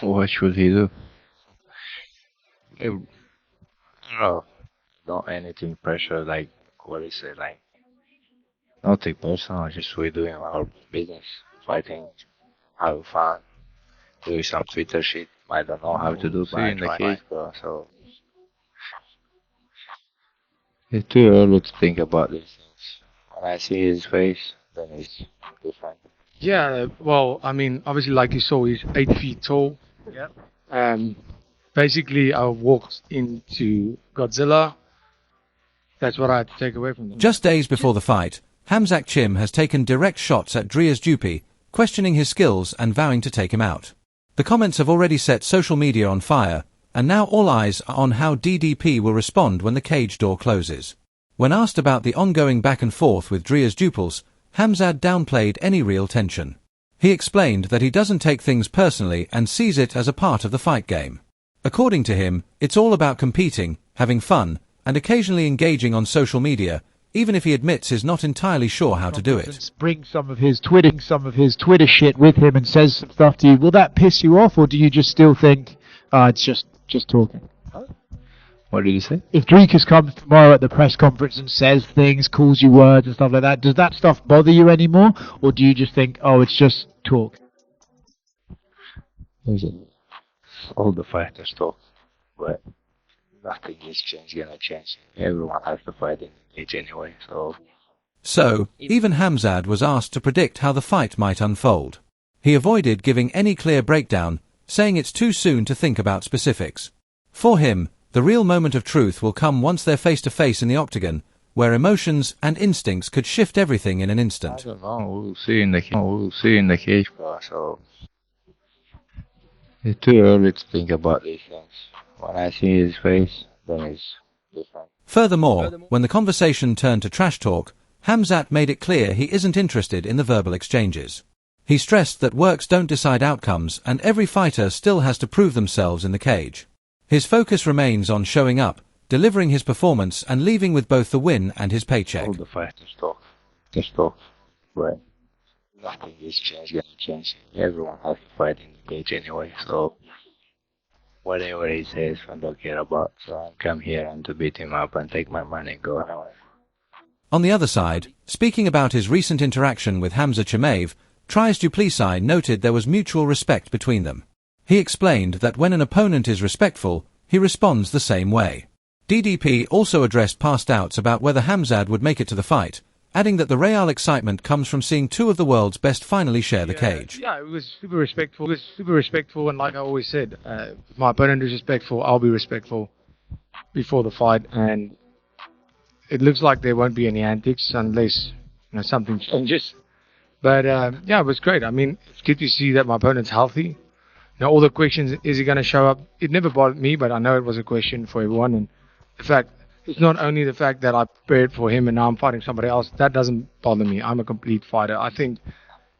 What should he do? Eh, No, not anything pressure, like, what is it, like, nothing personal, just we doing our business, fighting, having fun, doing some Twitter shit. I don't know how to do, but I try my best, so it's too early to think about these things. When I see his face, then it's different. Yeah, well, I mean, obviously, like you saw, he's 8 feet tall. Yep. Basically, I walked into Godzilla. That's what I had to take away from them. Just days before the fight, Hamzat Chimaev has taken direct shots at Dricus Du Plessis, questioning his skills and vowing to take him out. The comments have already set social media on fire, and now all eyes are on how DDP will respond when the cage door closes. When asked about the ongoing back and forth with Dricus Du Plessis, Hamzat downplayed any real tension. He explained that he doesn't take things personally and sees it as a part of the fight game. According to him, it's all about competing, having fun, and occasionally engaging on social media, even if he admits he's not entirely sure how to do it. Bring some of his Twitter shit with him and says some stuff to you. Will that piss you off, or do you just still think, it's just talking? What did you say? If Dricus comes tomorrow at the press conference and says things, calls you words and stuff like that, does that stuff bother you anymore, or do you just think, it's just talk? All the fighters talk, but nothing is gonna change. Everyone has to fight in the cage anyway, So, even Hamzat was asked to predict how the fight might unfold. He avoided giving any clear breakdown, saying it's too soon to think about specifics. For him, the real moment of truth will come once they're face to face in the octagon, where emotions and instincts could shift everything in an instant. I don't know, we'll see in the cage, so it's too early to think about these things. When I see his face, then it's different. Furthermore, when the conversation turned to trash talk, Hamzat made it clear he isn't interested in the verbal exchanges. He stressed that works don't decide outcomes and every fighter still has to prove themselves in the cage. His focus remains on showing up, delivering his performance and leaving with both the win and his paycheck. All the fighters talk, just talk, but nothing is gonna change. Everyone has to fight in the cage anyway, so whatever he says, I don't care about. So I come here and to beat him up and take my money and go away. On the other side, speaking about his recent interaction with Hamzat Chimaev, Dricus Du Plessis noted there was mutual respect between them. He explained that when an opponent is respectful, he responds the same way. DDP also addressed past doubts about whether Hamzat would make it to the fight, adding that the real excitement comes from seeing two of the world's best finally share the cage. Yeah, it was super respectful, and like I always said, if my opponent is respectful, I'll be respectful before the fight, and it looks like there won't be any antics unless something changes. But yeah, it was great. I mean, it's good to see that my opponent's healthy. All the questions, is he going to show up? It never bothered me, but I know it was a question for everyone. And the fact, it's not only the fact that I prepared for him and now I'm fighting somebody else. That doesn't bother me. I'm a complete fighter. I think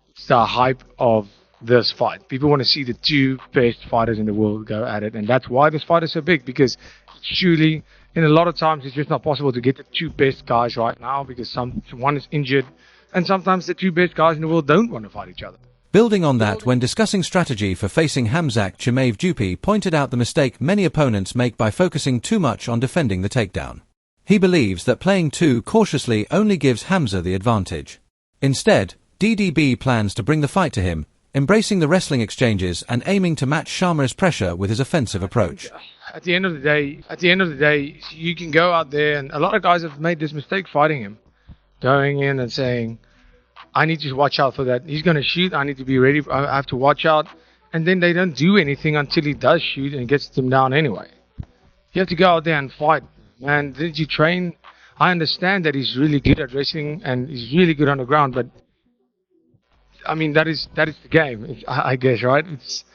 it's the hype of this fight. People want to see the two best fighters in the world go at it. And that's why this fight is so big, because surely, in a lot of times, it's just not possible to get the two best guys right now because one is injured. And sometimes the two best guys in the world don't want to fight each other. Building on that, when discussing strategy for facing Hamzat Chimaev, Du Plessis pointed out the mistake many opponents make by focusing too much on defending the takedown. He believes that playing too cautiously only gives Hamza the advantage. Instead, DDB plans to bring the fight to him, embracing the wrestling exchanges and aiming to match Sharma's pressure with his offensive approach. At the end of the day, you can go out there, and a lot of guys have made this mistake fighting him, going in and saying, I need to watch out for that. He's going to shoot. I need to be ready. I have to watch out. And then they don't do anything until he does shoot and gets them down anyway. You have to go out there and fight. And did you train? I understand that he's really good at wrestling and he's really good on the ground, but I mean that is the game, I guess, right? It's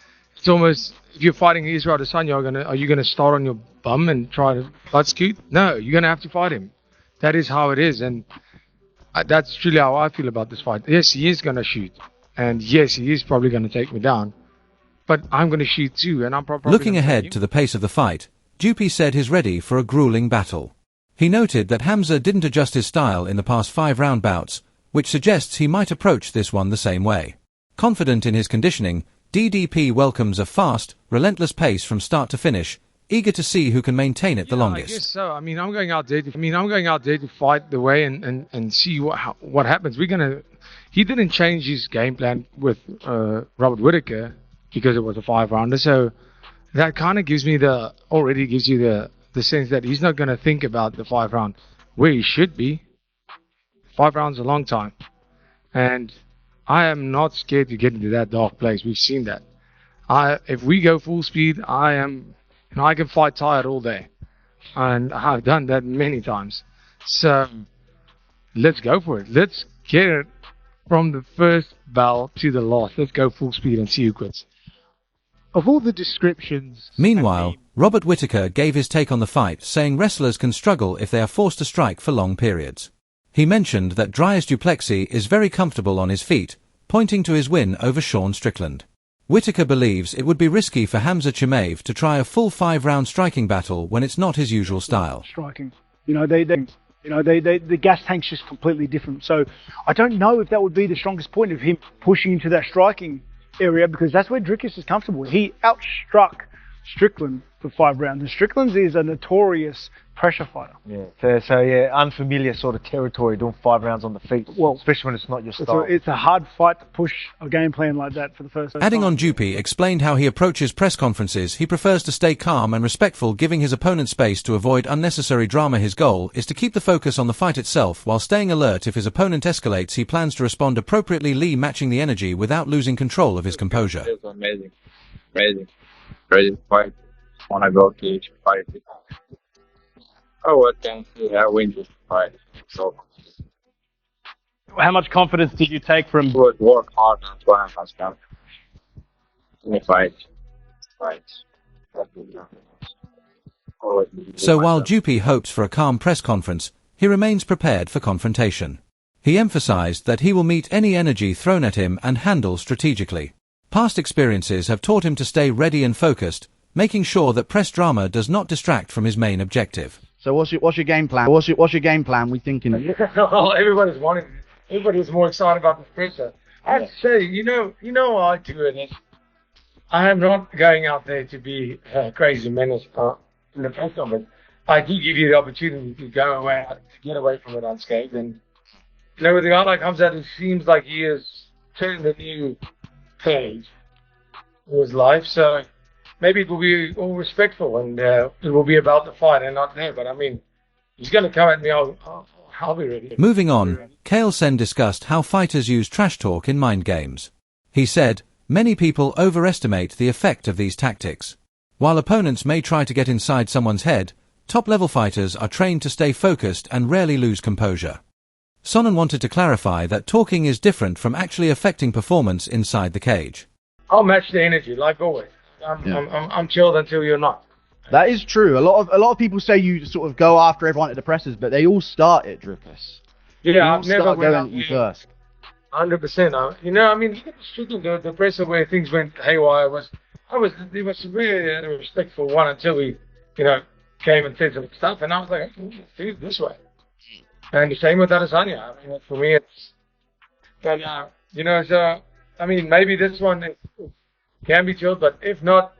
almost, if you're fighting Israel Adesanya, are you gonna start on your bum and try to butt scoot? No, you're gonna have to fight him. That is how it is, and that's truly how I feel about this fight. Yes, he is gonna shoot, and yes, he is probably gonna take me down, but I'm gonna shoot too, and I'm probably looking ahead to the pace of the fight. Du Plessis said he's ready for a grueling battle. He noted that Hamza didn't adjust his style in the past 5-round bouts, which suggests he might approach this one the same way. Confident in his conditioning, DDP welcomes a fast, relentless pace from start to finish, eager to see who can maintain it the longest. I guess so. I mean, I'm going out there to fight the way and see what happens. He didn't change his game plan with Robert Whittaker because it was a 5-rounder. So that kind of gives you the sense that he's not going to think about the 5-round where he should be. 5 rounds is a long time, and I am not scared to get into that dark place. We've seen that. If we go full speed, I can fight tired all day, and I've done that many times. So let's go for it. Let's get it from the first bell to the last. Let's go full speed and see who quits. Of all the descriptions... Meanwhile, Robert Whittaker gave his take on the fight, saying wrestlers can struggle if they are forced to strike for long periods. He mentioned that Dricus Du Plessis is very comfortable on his feet, pointing to his win over Sean Strickland. Whittaker believes it would be risky for Hamzat Chimaev to try a full 5-round striking battle when it's not his usual style. Striking, the gas tank's just completely different. So I don't know if that would be the strongest point of him pushing into that striking area, because that's where Dricus is comfortable. He outstruck Strickland for 5 rounds, and Strickland is a notorious pressure fighter. Yeah, fair. So unfamiliar sort of territory doing 5 rounds on the feet, well, especially when it's not your style. It's a hard fight to push a game plan like that for the first time. Adding on, Duplessis explained how he approaches press conferences. He prefers to stay calm and respectful, giving his opponent space to avoid unnecessary drama. His goal is to keep the focus on the fight itself while staying alert. If his opponent escalates, he plans to respond appropriately, matching the energy without losing control of his composure. It was amazing fight. Wanna go to each fight. Oh, what can I say? I win this fight. So How much confidence did you take from... would work hard, that's why I'm done. In a fight. So while Duplessis hopes for a calm press conference, he remains prepared for confrontation. He emphasized that he will meet any energy thrown at him and handle strategically. Past experiences have taught him to stay ready and focused, making sure that press drama does not distract from his main objective. So what's your game plan? What's your game plan? We thinking? Well, everybody's more excited about the pressure. I have to say, you know I do it. I am not going out there to be a crazy menace in the press conference. I do give you the opportunity to get away from it unscathed. And with a guy like Hamzat, it seems like he has turned a new page in his life. So maybe it will be all respectful and it will be about the fight and not there. But I mean, he's going to come at me. I'll be ready. Moving on, Kale Sen discussed how fighters use trash talk in mind games. He said, many people overestimate the effect of these tactics. While opponents may try to get inside someone's head, top-level fighters are trained to stay focused and rarely lose composure. Sonnen wanted to clarify that talking is different from actually affecting performance inside the cage. I'll match the energy, like always. I'm chilled until you're not. That is true. A lot of people say you sort of go after everyone at the presses, but they all start it, Dricus. Yeah, I've never going at you first. 100%. Strickland, the presser where things went haywire he was really a respectful one until he, came and said some stuff, and I was like, let's do it this way. And the same with Adesanya. For me, it's, maybe this one can be chilled, but if not,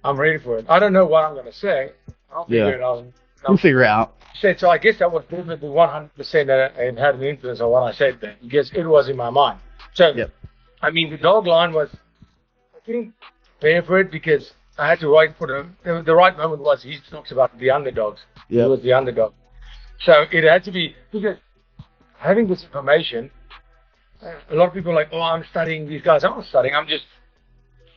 I'm ready for it. I don't know what I'm going to say. I'll figure it out. We'll figure it out. So I guess that was definitely 100% that it had an influence on what I said then. Because it was in my mind. So, the dog line was, I didn't prepare for it because I had to write for the right moment was he talks about the underdogs. Yeah. He was the underdog. So it had to be, because having this information, a lot of people are like, oh, I'm studying these guys. I'm not studying, I'm just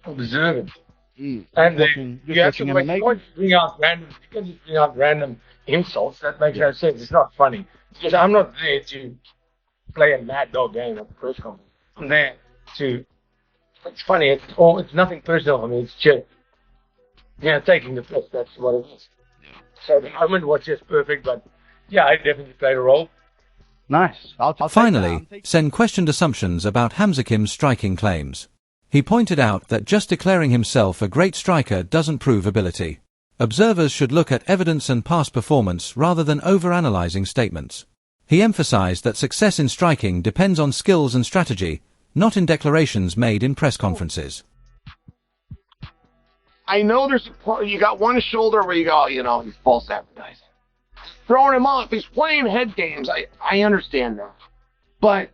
observing. And you have to bring out random insults. That makes no sense. It's not funny. Because I'm not there to play a mad dog game at the press conference. I'm there to, it's funny, it's nothing personal for me, it's just, taking the piss, that's what it is. So the moment was just perfect, but I definitely played a role. Nice. Finally, Sen questioned assumptions about Hamzakim's striking claims. He pointed out that just declaring himself a great striker doesn't prove ability. Observers should look at evidence and past performance rather than overanalyzing statements. He emphasized that success in striking depends on skills and strategy, not in declarations made in press conferences. I know you got one shoulder where you go, he's false advertising. Throwing him off. He's playing head games. I understand that. But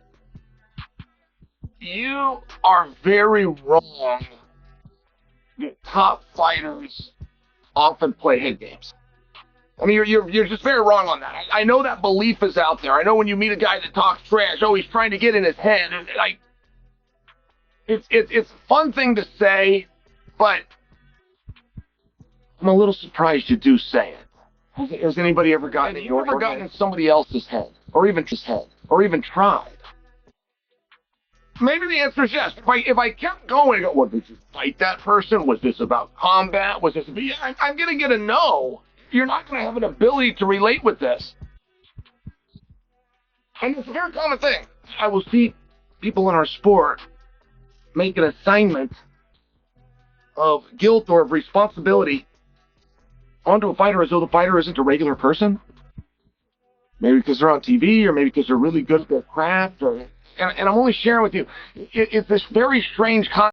you are very wrong that top fighters often play head games. I mean, you're just very wrong on that. I know that belief is out there. I know when you meet a guy that talks trash, he's trying to get in his head. And it's a fun thing to say, but I'm a little surprised you do say it. Has anybody ever gotten in somebody else's head, or even tried? Maybe the answer is yes. If I kept going, well, did you fight that person? Was this about combat? Was this? I'm gonna get a no. You're not gonna have an ability to relate with this. And it's a very common thing. I will see people in our sport make an assignment of guilt or of responsibility onto a fighter as though the fighter isn't a regular person. Maybe because they're on TV, or maybe because they're really good at their craft, and I'm only sharing with you. It's this very strange concept.